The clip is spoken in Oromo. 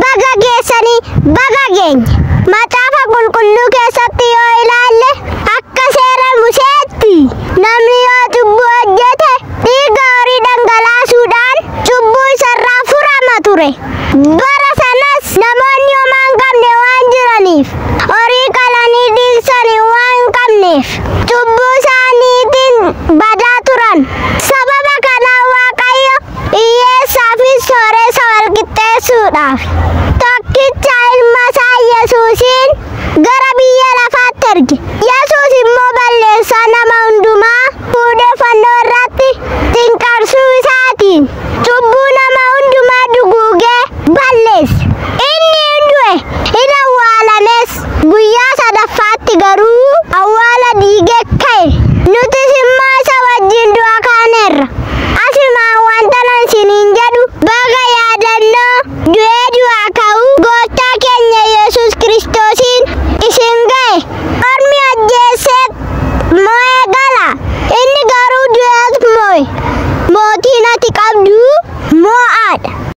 baga geessanii baga geenya. Macaafa qulqulluu keessatti yoo ilaalle akka seera Museetti namni yoo cubbuu hojjete dhiiga horii dhangalaasuudhaan cubbuu isarraa furama ture. Bara sanas namoonni homaa hin qabne waan jiraniif horii qalanii dhiigsanii waan hin qabneef cubbuu isaaniitiin badaa turan. Sababa kanaan Waaqayyo hiyyeessaa fi sooressa wal qixxeessuudhaaf tokkicha ilma isaa Yesuusin gara biyya lafaatti erge. Yesuus immoo balleessaa nama